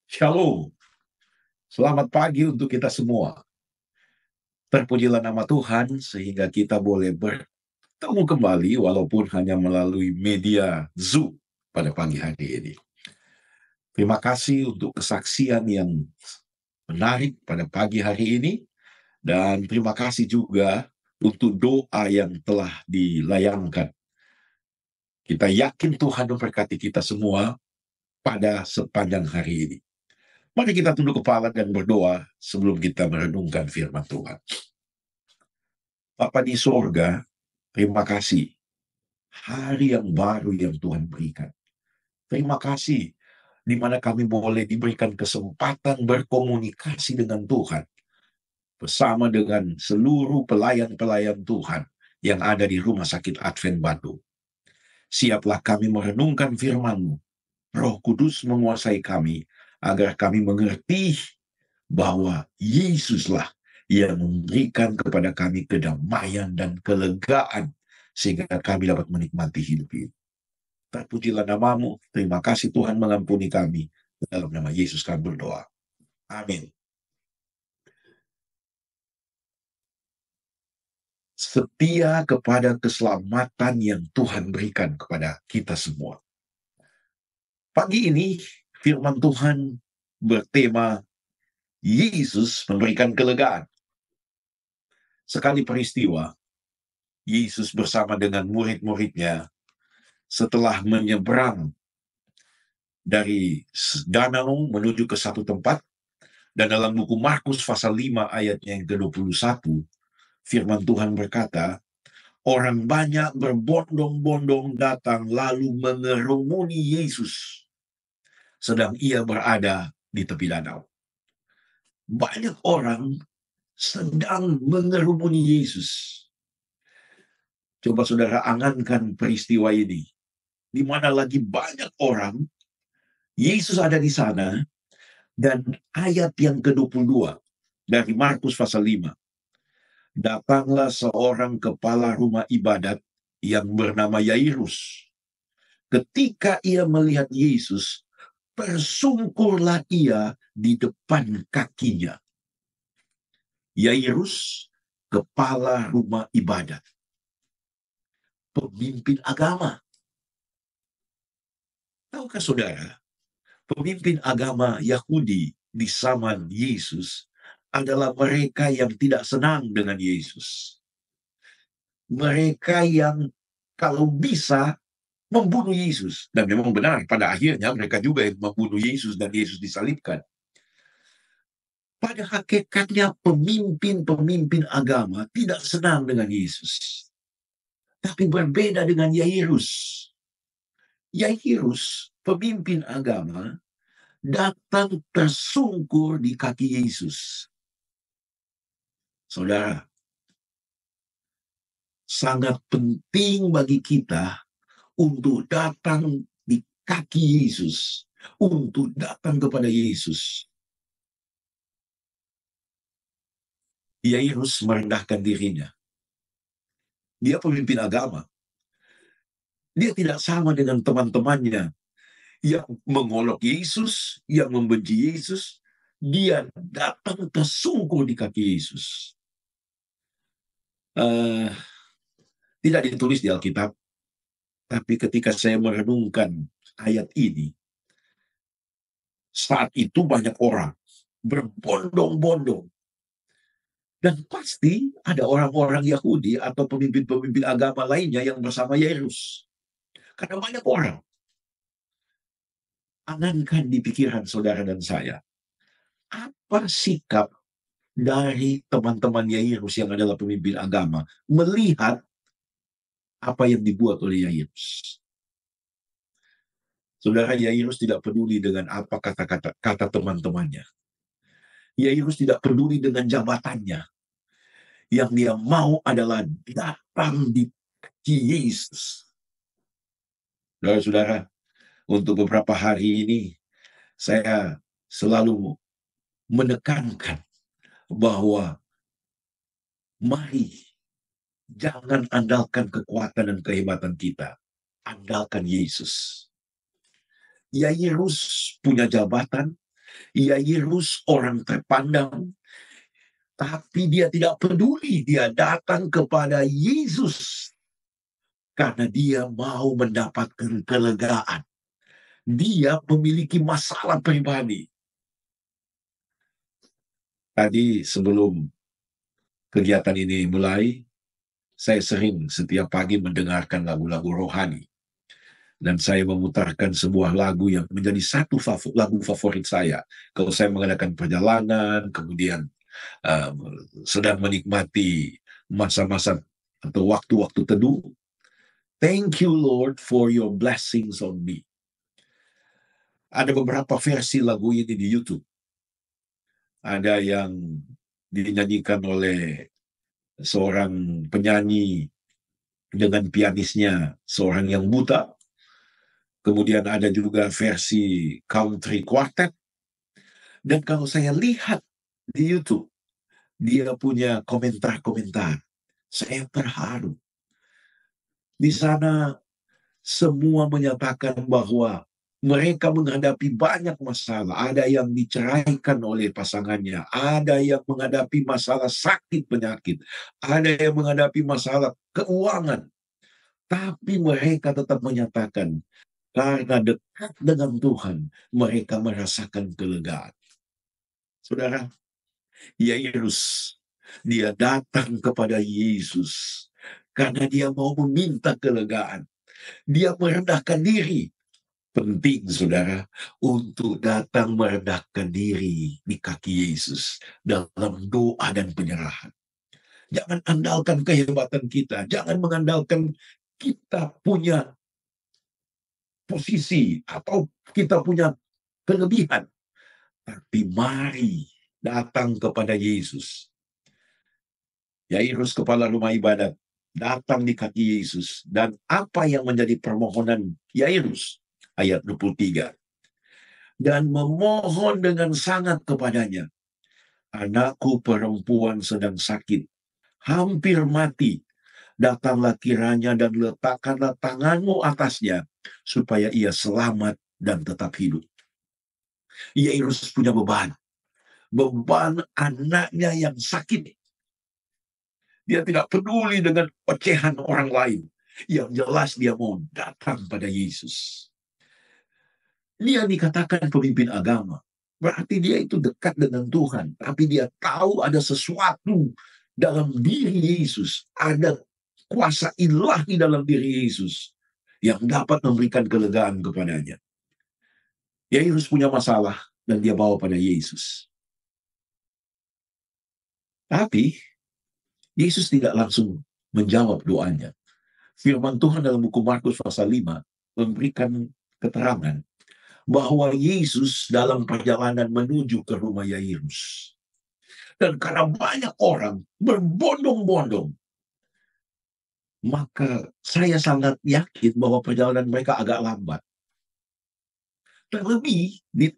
Shalom, selamat pagi untuk kita semua. Terpujilah nama Tuhan sehingga kita boleh bertemu kembali walaupun hanya melalui media Zoom pada pagi hari ini. Terima kasih untuk kesaksian yang menarik pada pagi hari ini dan terima kasih juga untuk doa yang telah dilayangkan. Kita yakin Tuhan memberkati kita semua pada sepanjang hari ini. Mari kita tunduk kepala dan berdoa sebelum kita merenungkan firman Tuhan. Bapa di sorga, terima kasih hari yang baru yang Tuhan berikan. Terima kasih di mana kami boleh diberikan kesempatan berkomunikasi dengan Tuhan bersama dengan seluruh pelayan-pelayan Tuhan yang ada di Rumah Sakit Advent Bandung. Siaplah kami merenungkan firman-Mu. Roh Kudus menguasai kami agar kami mengerti bahwa Yesuslah yang memberikan kepada kami kedamaian dan kelegaan sehingga kami dapat menikmati hidup ini. Terpujilah namamu. Terima kasih Tuhan mengampuni kami. Dalam nama Yesus kami berdoa. Amin. Setia kepada keselamatan yang Tuhan berikan kepada kita semua. Pagi ini firman Tuhan bertema Yesus memberikan kelegaan. Sekali peristiwa, Yesus bersama dengan murid-muridnya setelah menyeberang dari danau menuju ke satu tempat, dan dalam buku Markus pasal 5 ayatnya yang ke-21, firman Tuhan berkata, orang banyak berbondong-bondong datang lalu mengerumuni Yesus sedang ia berada di tepi danau. Banyak orang sedang mengerumuni Yesus. Coba saudara angankan peristiwa ini, di mana lagi banyak orang, Yesus ada di sana, dan ayat yang ke-22 dari Markus pasal 5. Datanglah seorang kepala rumah ibadat yang bernama Yairus. Ketika ia melihat Yesus, bersungkurlah ia di depan kakinya. Yairus, kepala rumah ibadat, pemimpin agama. Tahukah saudara, pemimpin agama Yahudi di zaman Yesus adalah mereka yang tidak senang dengan Yesus. Mereka yang kalau bisa membunuh Yesus. Dan memang benar, pada akhirnya mereka juga yang membunuh Yesus dan Yesus disalibkan. Pada hakikatnya pemimpin-pemimpin agama tidak senang dengan Yesus. Tapi berbeda dengan Yairus. Yairus, pemimpin agama, datang tersungkur di kaki Yesus. Saudara, sangat penting bagi kita untuk datang di kaki Yesus, untuk datang kepada Yesus. Yairus merendahkan dirinya. Dia pemimpin agama. Dia tidak sama dengan teman-temannya yang mengolok Yesus, yang membenci Yesus. Dia datang tersungkur di kaki Yesus. Tidak ditulis di Alkitab, tapi ketika saya merenungkan ayat ini, saat itu banyak orang berbondong-bondong. Dan pasti ada orang-orang Yahudi atau pemimpin-pemimpin agama lainnya yang bersama Yairus. Karena banyak orang. Angankan di pikiran saudara dan saya, apa sikap dari teman-teman Yairus yang adalah pemimpin agama melihat apa yang dibuat oleh Yairus? Saudara, Yairus tidak peduli dengan apa kata teman-temannya. Yairus tidak peduli dengan jabatannya. Yang dia mau adalah datang di kaki Yesus. Saudara, untuk beberapa hari ini saya selalu menekankan bahwa mari jangan andalkan kekuatan dan kehebatan kita. Andalkan Yesus. Yairus punya jabatan, Yairus orang terpandang, tapi dia tidak peduli. Dia datang kepada Yesus karena dia mau mendapatkan kelegaan. Dia memiliki masalah pribadi. Tadi sebelum kegiatan ini mulai, saya sering setiap pagi mendengarkan lagu-lagu rohani. Dan saya memutarkan sebuah lagu yang menjadi satu lagu favorit saya. Kalau saya mengadakan perjalanan, kemudian uh, sedang menikmati masa-masa atau waktu-waktu teduh. Thank you Lord for your blessings on me. Ada beberapa versi lagu ini di YouTube. Ada yang dinyanyikan oleh seorang penyanyi dengan pianisnya, seorang yang buta. Kemudian ada juga versi country quartet. Dan kalau saya lihat di YouTube, dia punya komentar-komentar. Saya terharu. Di sana semua menyatakan bahwa mereka menghadapi banyak masalah. Ada yang diceraikan oleh pasangannya. Ada yang menghadapi masalah sakit penyakit. Ada yang menghadapi masalah keuangan. Tapi mereka tetap menyatakan, karena dekat dengan Tuhan, mereka merasakan kelegaan. Saudara, Yairus, dia datang kepada Yesus karena dia mau meminta kelegaan. Dia merendahkan diri. Penting, saudara, untuk datang merendahkan diri di kaki Yesus dalam doa dan penyerahan. Jangan andalkan kehebatan kita. Jangan mengandalkan kita punya posisi atau kita punya kelebihan. Tapi mari datang kepada Yesus. Yairus, kepala rumah ibadat, datang di kaki Yesus. Dan apa yang menjadi permohonan Yairus? Ayat 23. Dan memohon dengan sangat kepadanya. Anakku perempuan sedang sakit, hampir mati. Datanglah kiranya dan letakkanlah tanganmu atasnya, supaya ia selamat dan tetap hidup. Yairus punya beban. Beban anaknya yang sakit. Dia tidak peduli dengan ocehan orang lain. Yang jelas dia mau datang pada Yesus. Dia dikatakan pemimpin agama. Berarti dia itu dekat dengan Tuhan. Tapi dia tahu ada sesuatu dalam diri Yesus. Ada kuasa ilahi dalam diri Yesus yang dapat memberikan kelegaan kepadanya. Yairus punya masalah dan dia bawa pada Yesus. Tapi Yesus tidak langsung menjawab doanya. Firman Tuhan dalam buku Markus pasal 5 memberikan keterangan bahwa Yesus dalam perjalanan menuju ke rumah Yairus. Dan karena banyak orang berbondong-bondong, maka saya sangat yakin bahwa perjalanan mereka agak lambat. Terlebih di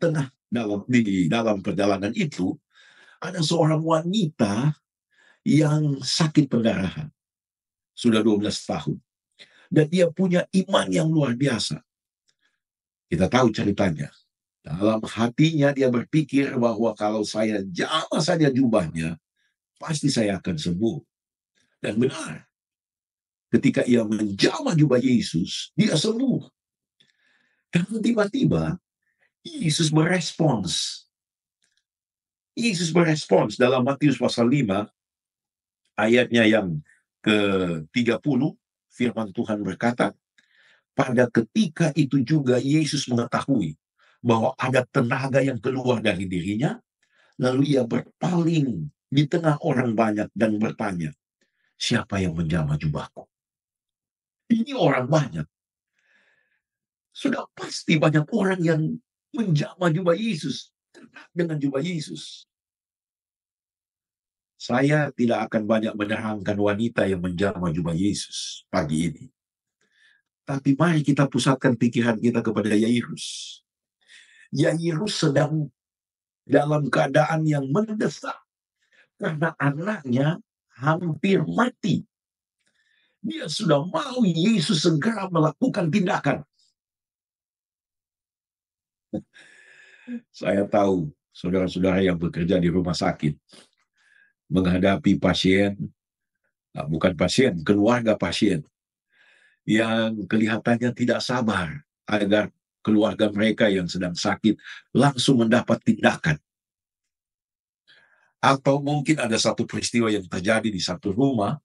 dalam perjalanan itu ada seorang wanita yang sakit pendarahan. Sudah 12 tahun. Dan dia punya iman yang luar biasa. Kita tahu ceritanya. Dalam hatinya dia berpikir bahwa kalau saya jamah saja jubahnya, pasti saya akan sembuh. Dan benar. Ketika ia menjamah jubah Yesus, dia sembuh. Dan tiba-tiba Yesus berespons. Yesus berespons dalam Matius pasal 5, ayatnya yang ke-30, firman Tuhan berkata, pada ketika itu juga Yesus mengetahui bahwa ada tenaga yang keluar dari dirinya, lalu ia berpaling di tengah orang banyak dan bertanya, siapa yang menjamah jubahku? Ini orang banyak. Sudah pasti banyak orang yang menjamah jubah Yesus, dengan jubah Yesus. Saya tidak akan banyak menerangkan wanita yang menjamah jubah Yesus pagi ini. Tapi mari kita pusatkan pikiran kita kepada Yairus. Yairus sedang dalam keadaan yang mendesak karena anaknya hampir mati. Dia sudah mau Yesus segera melakukan tindakan. Saya tahu saudara-saudara yang bekerja di rumah sakit menghadapi pasien, bukan pasien, keluarga pasien yang kelihatannya tidak sabar agar keluarga mereka yang sedang sakit langsung mendapat tindakan. Atau mungkin ada satu peristiwa yang terjadi di satu rumah,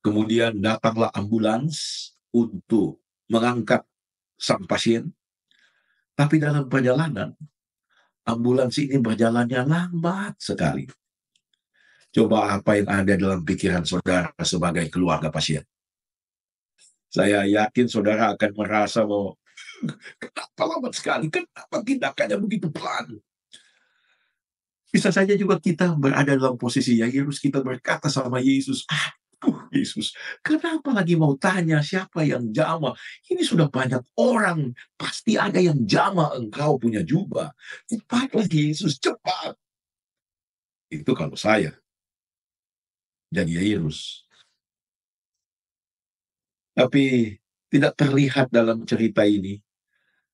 kemudian datanglah ambulans untuk mengangkat sang pasien, tapi dalam perjalanan, ambulans ini berjalannya lambat sekali. Coba apa yang ada dalam pikiran saudara sebagai keluarga pasien? Saya yakin saudara akan merasa bahwa kenapa lambat sekali? Kenapa tindakannya begitu pelan? Bisa saja juga kita berada dalam posisi Yairus, kita berkata sama Yesus, Yesus, kenapa lagi mau tanya siapa yang jama? Ini sudah banyak orang, pasti ada yang jama engkau punya jubah. Cepatlah Yesus, cepat. Itu kalau saya jadi Yairus. Tapi tidak terlihat dalam cerita ini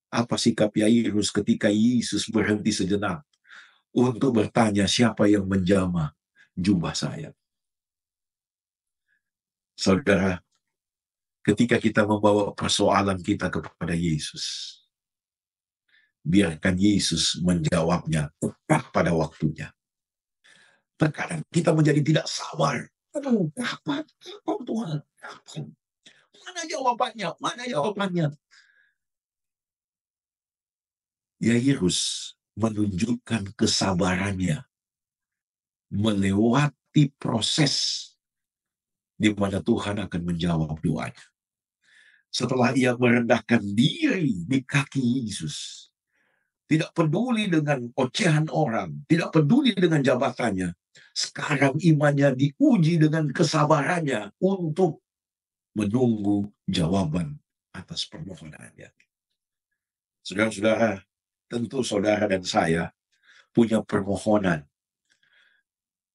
apa sikap Yairus ketika Yesus berhenti sejenak untuk bertanya siapa yang menjamah jubah saya. Saudara, ketika kita membawa persoalan kita kepada Yesus, biarkan Yesus menjawabnya tepat pada waktunya. Terkadang kita menjadi tidak sabar. Aduh, kapan Tuhan? Kapan? Mana jawabannya? Mana jawabannya? Yairus menunjukkan kesabarannya melewati proses di mana Tuhan akan menjawab doanya. Setelah ia merendahkan diri di kaki Yesus, tidak peduli dengan ocehan orang, tidak peduli dengan jabatannya, sekarang imannya diuji dengan kesabarannya untuk menunggu jawaban atas permohonannya. Saudara-saudara, tentu saudara dan saya punya permohonan,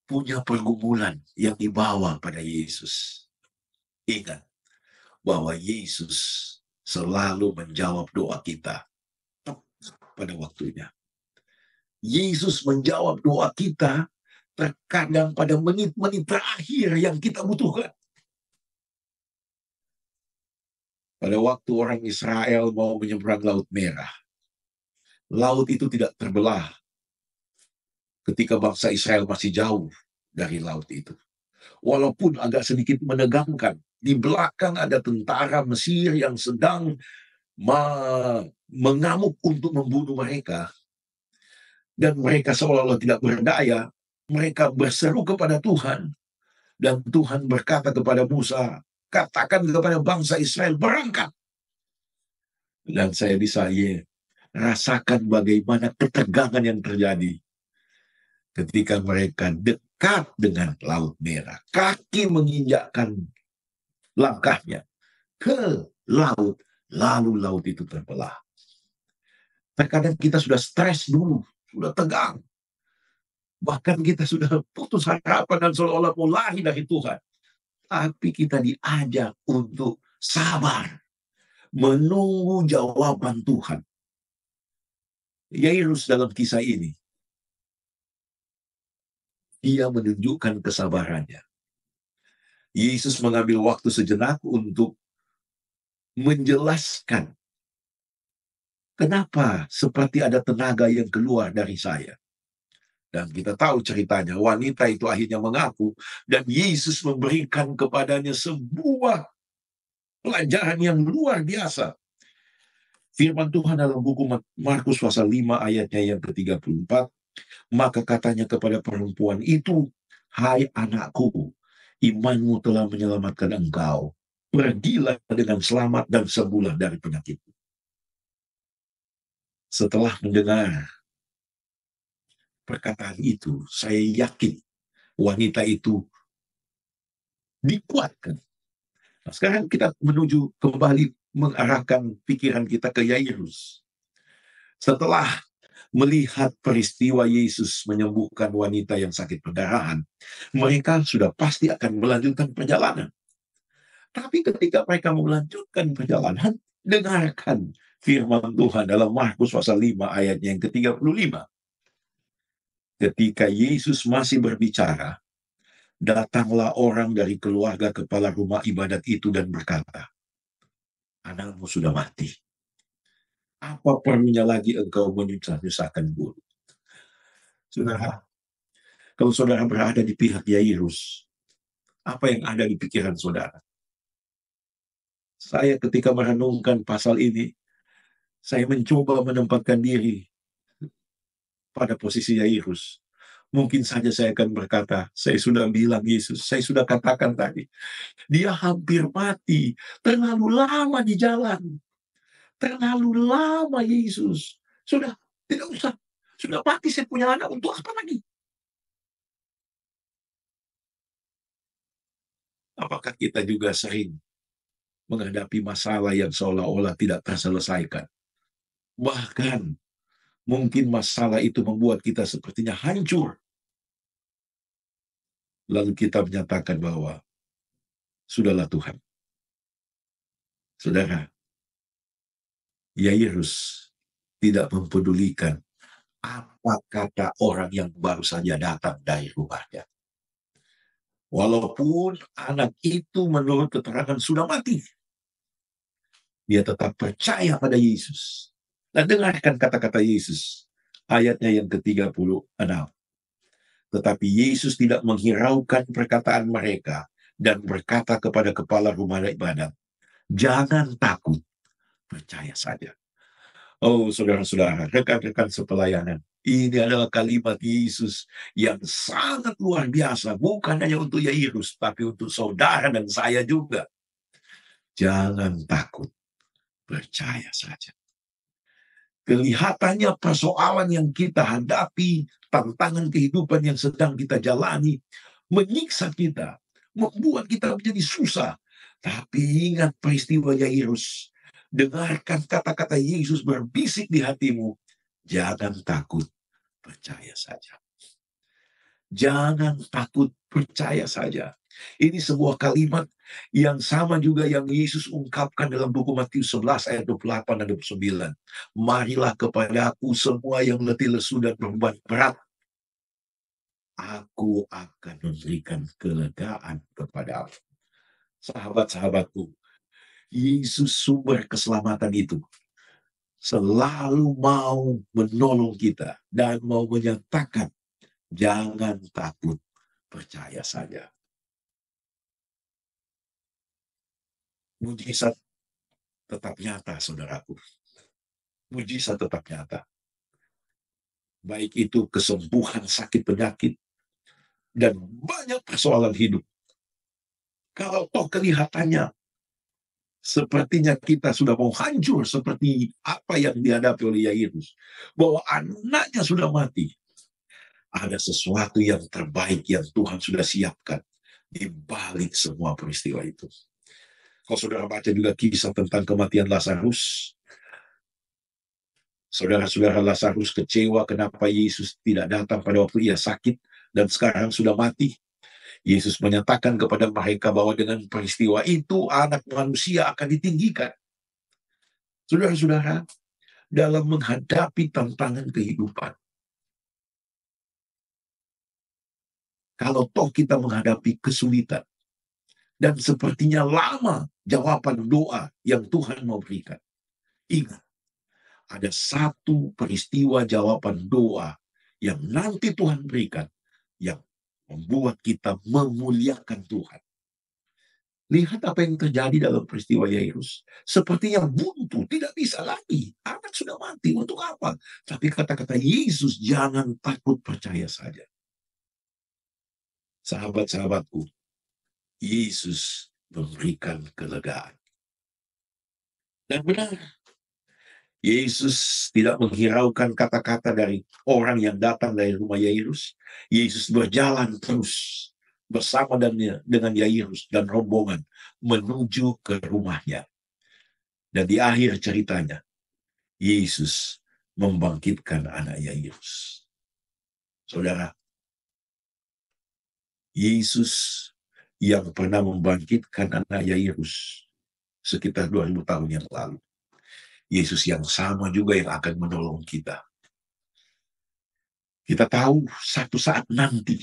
punya pergumulan yang dibawa pada Yesus. Ingat bahwa Yesus selalu menjawab doa kita pada waktunya. Yesus menjawab doa kita terkadang pada menit-menit terakhir yang kita butuhkan. Pada waktu orang Israel mau menyeberang Laut Merah, laut itu tidak terbelah ketika bangsa Israel masih jauh dari laut itu. Walaupun agak sedikit menegangkan, di belakang ada tentara Mesir yang sedang mengamuk untuk membunuh mereka. Dan mereka seolah-olah tidak berdaya, mereka berseru kepada Tuhan, dan Tuhan berkata kepada Musa, katakan kepada bangsa Israel, berangkat. Dan saya bisa rasakan bagaimana ketegangan yang terjadi ketika mereka dekat dengan Laut Merah. Kaki menginjakkan langkahnya ke laut, lalu laut itu terbelah. Terkadang kita sudah stres dulu, sudah tegang. Bahkan kita sudah putus harapan dan seolah-olah mau lari dari Tuhan. Tapi kita diajak untuk sabar, menunggu jawaban Tuhan. Yairus dalam kisah ini, dia menunjukkan kesabarannya. Yesus mengambil waktu sejenak untuk menjelaskan kenapa seperti ada tenaga yang keluar dari saya. Dan kita tahu ceritanya, wanita itu akhirnya mengaku, dan Yesus memberikan kepadanya sebuah pelajaran yang luar biasa. Firman Tuhan dalam buku Markus pasal 5 ayatnya yang ke-34, maka katanya kepada perempuan itu, hai anakku, imanmu telah menyelamatkan engkau. Pergilah dengan selamat dan sembuhlah dari penyakitmu. Setelah mendengar perkataan itu, saya yakin wanita itu dikuatkan. Nah, sekarang kita menuju kembali mengarahkan pikiran kita ke Yairus. Setelah melihat peristiwa Yesus menyembuhkan wanita yang sakit perdarahan, mereka sudah pasti akan melanjutkan perjalanan. Tapi ketika mereka melanjutkan perjalanan, dengarkan firman Tuhan dalam Markus pasal 5 ayatnya yang ke-35. Ketika Yesus masih berbicara, datanglah orang dari keluarga kepala rumah ibadat itu dan berkata, "Anakmu sudah mati. Apa perlunya lagi engkau menyusah-nyusahkan guru?" Saudara, kalau saudara berada di pihak Yairus, apa yang ada di pikiran saudara? Saya ketika merenungkan pasal ini, saya mencoba menempatkan diri pada posisi Yairus. Mungkin saja saya akan berkata, saya sudah bilang Yesus, saya sudah katakan tadi, dia hampir mati, terlalu lama di jalan, terlalu lama Yesus. Sudah, tidak usah, sudah mati saya punya anak, untuk apa lagi? Apakah kita juga sering menghadapi masalah yang seolah-olah tidak terselesaikan? Bahkan mungkin masalah itu membuat kita sepertinya hancur. Lalu kita menyatakan bahwa, sudahlah Tuhan. Saudara, Yairus tidak mempedulikan apa kata orang yang baru saja datang dari rumahnya. Walaupun anak itu menurut keterangan sudah mati, dia tetap percaya pada Yesus. Dan dengarkan kata-kata Yesus, ayatnya yang ke-36. Tetapi Yesus tidak menghiraukan perkataan mereka dan berkata kepada kepala rumah ibadat, "Jangan takut, percaya saja." Oh, saudara-saudara, rekan-rekan sepelayanan, ini adalah kalimat Yesus yang sangat luar biasa, bukan hanya untuk Yairus, tapi untuk saudara dan saya juga. Jangan takut, percaya saja. Kelihatannya persoalan yang kita hadapi, tantangan kehidupan yang sedang kita jalani, menyiksa kita, membuat kita menjadi susah. Tapi ingat peristiwa Yairus. Dengarkan kata-kata Yesus berbisik di hatimu. Jangan takut, percaya saja. Jangan takut, percaya saja. Ini sebuah kalimat yang sama juga yang Yesus ungkapkan dalam buku Matius 11 ayat 28 dan 29. Marilah kepadaku semua yang letih lesu dan beban berat. Aku akan memberikan kelegaan kepadamu. Sahabat-sahabatku, Yesus sumber keselamatan itu selalu mau menolong kita dan mau menyatakan, jangan takut, percaya saja. Mujizat tetap nyata, saudaraku. Mujizat tetap nyata. Baik itu kesembuhan sakit penyakit dan banyak persoalan hidup. Kalau toh kelihatannya sepertinya kita sudah mau hancur seperti apa yang dihadapi oleh Yairus, bahwa anaknya sudah mati, ada sesuatu yang terbaik yang Tuhan sudah siapkan di balik semua peristiwa itu. Kalau saudara baca juga kisah tentang kematian Lazarus, saudara-saudara Lazarus kecewa kenapa Yesus tidak datang pada waktu ia sakit dan sekarang sudah mati. Yesus menyatakan kepada mereka bahwa dengan peristiwa itu anak manusia akan ditinggikan. Saudara-saudara, dalam menghadapi tantangan kehidupan, kalau toh kita menghadapi kesulitan, dan sepertinya lama jawaban doa yang Tuhan mau berikan, ingat, ada satu peristiwa jawaban doa yang nanti Tuhan berikan, yang membuat kita memuliakan Tuhan. Lihat apa yang terjadi dalam peristiwa Yairus. Sepertinya buntu, tidak bisa lagi. Anak sudah mati, untuk apa? Tapi kata-kata Yesus, jangan takut, percaya saja. Sahabat-sahabatku, Yesus memberikan kelegaan. Dan benar, Yesus tidak menghiraukan kata-kata dari orang yang datang dari rumah Yairus. Yesus berjalan terus bersama dengan Yairus dan rombongan menuju ke rumahnya. Dan di akhir ceritanya, Yesus membangkitkan anak Yairus. Saudara, Yesus yang pernah membangkitkan anak Yairus sekitar 2000 tahun yang lalu, Yesus yang sama juga yang akan menolong kita. Kita tahu satu saat nanti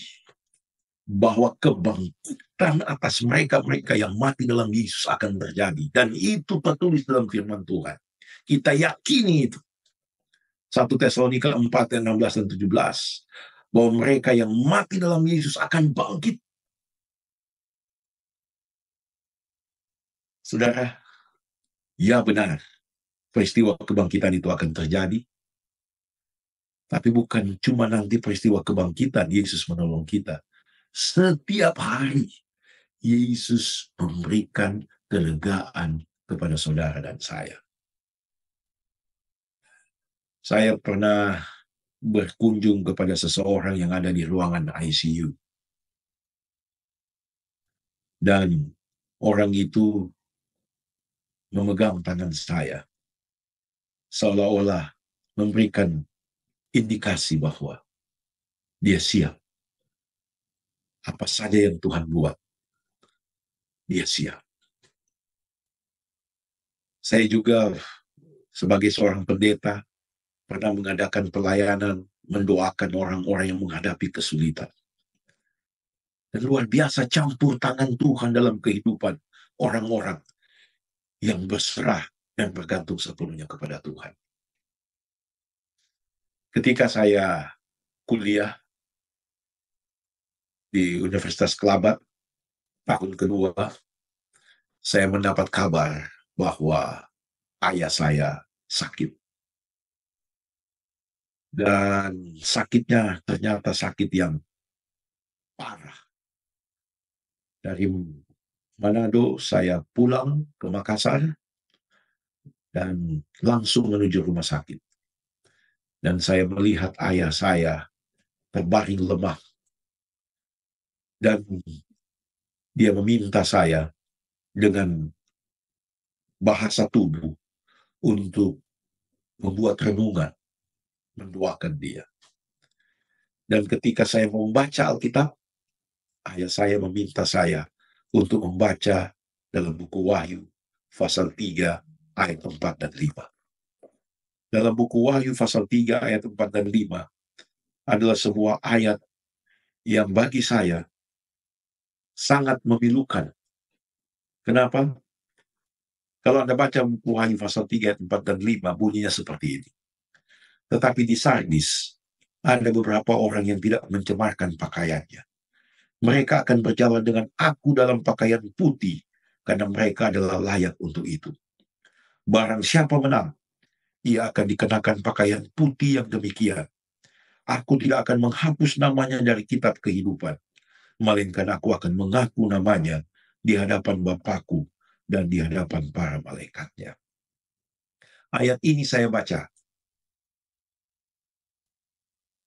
bahwa kebangkitan atas mereka-mereka yang mati dalam Yesus akan terjadi. Dan itu tertulis dalam firman Tuhan. Kita yakini itu. 1 Tesalonika 4 ayat 16 dan 17. Bahwa mereka yang mati dalam Yesus akan bangkit. Saudara, ya benar. Peristiwa kebangkitan itu akan terjadi. Tapi bukan cuma nanti peristiwa kebangkitan Yesus menolong kita. Setiap hari Yesus memberikan kelegaan kepada saudara dan saya. Saya pernah berkunjung kepada seseorang yang ada di ruangan ICU. Dan orang itu memegang tangan saya. Seolah-olah memberikan indikasi bahwa dia siap. Apa saja yang Tuhan buat, dia siap. Saya juga sebagai seorang pendeta pernah mengadakan pelayanan mendoakan orang-orang yang menghadapi kesulitan. Dan luar biasa campur tangan Tuhan dalam kehidupan orang-orang yang berserah dan bergantung sepenuhnya kepada Tuhan. Ketika saya kuliah di Universitas Kelabat, tahun kedua, saya mendapat kabar bahwa ayah saya sakit. Dan sakitnya ternyata sakit yang parah. Dari Manado saya pulang ke Makassar dan langsung menuju rumah sakit. Dan saya melihat ayah saya terbaring lemah. Dan dia meminta saya dengan bahasa tubuh untuk membuat renungan, mendoakan dia. Dan ketika saya membaca Alkitab, ayah saya meminta saya untuk membaca dalam buku Wahyu, pasal 3, ayat 4 dan 5. Dalam buku Wahyu, pasal 3, ayat 4 dan 5, adalah sebuah ayat yang bagi saya sangat memilukan. Kenapa? Kalau Anda baca buku Wahyu pasal 3 ayat 4 dan 5, bunyinya seperti ini. Tetapi di Sardis, ada beberapa orang yang tidak mencemarkan pakaiannya. Mereka akan berjalan dengan aku dalam pakaian putih, karena mereka adalah layak untuk itu. Barang siapa menang, ia akan dikenakan pakaian putih yang demikian. Aku tidak akan menghapus namanya dari kitab kehidupan, melainkan aku akan mengaku namanya di hadapan Bapakku dan di hadapan para malaikatnya. Ayat ini saya baca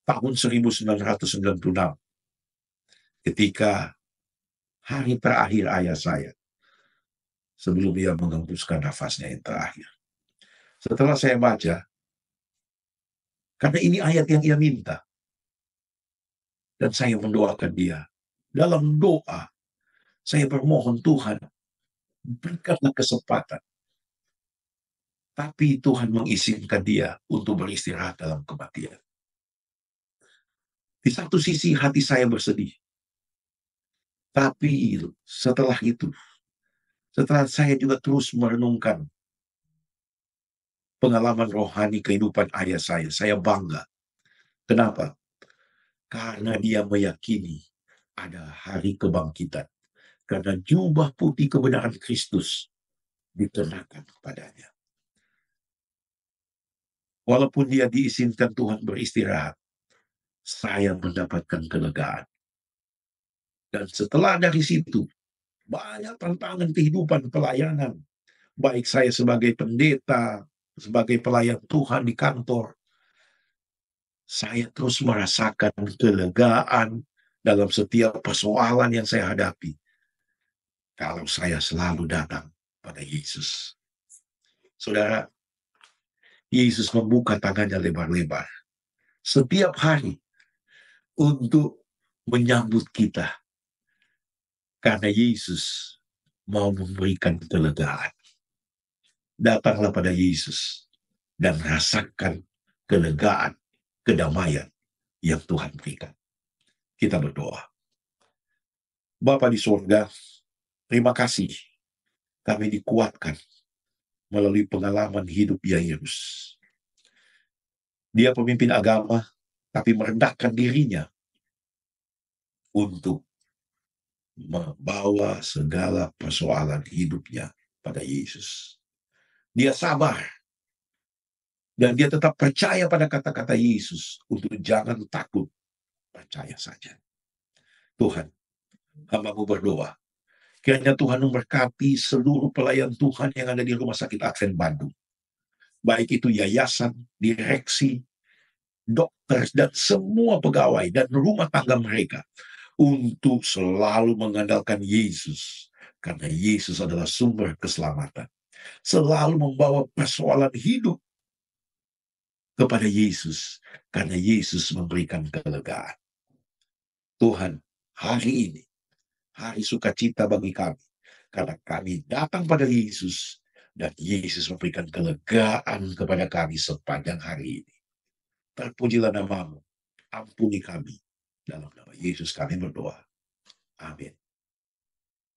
tahun 1996, ketika hari terakhir ayah saya, sebelum ia menghembuskan nafasnya yang terakhir. Setelah saya baca, karena ini ayat yang ia minta, dan saya mendoakan dia. Dalam doa, saya bermohon Tuhan, berikanlah kesempatan. Tapi Tuhan mengizinkan dia untuk beristirahat dalam kematian. Di satu sisi hati saya bersedih. Tapi setelah itu, setelah saya juga terus merenungkan pengalaman rohani kehidupan ayah saya bangga. Kenapa? Karena dia meyakini ada hari kebangkitan. Karena jubah putih kebenaran Kristus dikenakan kepadanya. Walaupun dia diizinkan Tuhan beristirahat, saya mendapatkan kelegaan. Dan setelah dari situ, banyak tantangan kehidupan pelayanan. Baik saya sebagai pendeta, sebagai pelayan Tuhan di kantor, saya terus merasakan kelegaan dalam setiap persoalan yang saya hadapi. Kalau saya selalu datang pada Yesus. Saudara, Yesus membuka tangannya lebar-lebar setiap hari untuk menyambut kita. Karena Yesus mau memberikan kelegaan. Datanglah pada Yesus. dan rasakan kelegaan, kedamaian yang Tuhan berikan. Kita berdoa. Bapa di surga, terima kasih kami dikuatkan melalui pengalaman hidup Yairus. Dia pemimpin agama, tapi merendahkan dirinya untuk membawa segala persoalan hidupnya pada Yesus. Dia sabar, dan dia tetap percaya pada kata-kata Yesus untuk jangan takut, percaya saja. Tuhan, hamba-Mu berdoa, kiranya Tuhan memberkati seluruh pelayan Tuhan yang ada di Rumah Sakit Advent Bandung. Baik itu yayasan, direksi, dokter, dan semua pegawai dan rumah tangga mereka, untuk selalu mengandalkan Yesus, karena Yesus adalah sumber keselamatan. Selalu membawa persoalan hidup kepada Yesus, karena Yesus memberikan kelegaan. Tuhan, hari ini, hari sukacita bagi kami, karena kami datang pada Yesus, dan Yesus memberikan kelegaan kepada kami sepanjang hari ini. Terpujilah nama-Mu, ampuni kami. Dalam nama Yesus kami berdoa. Amin.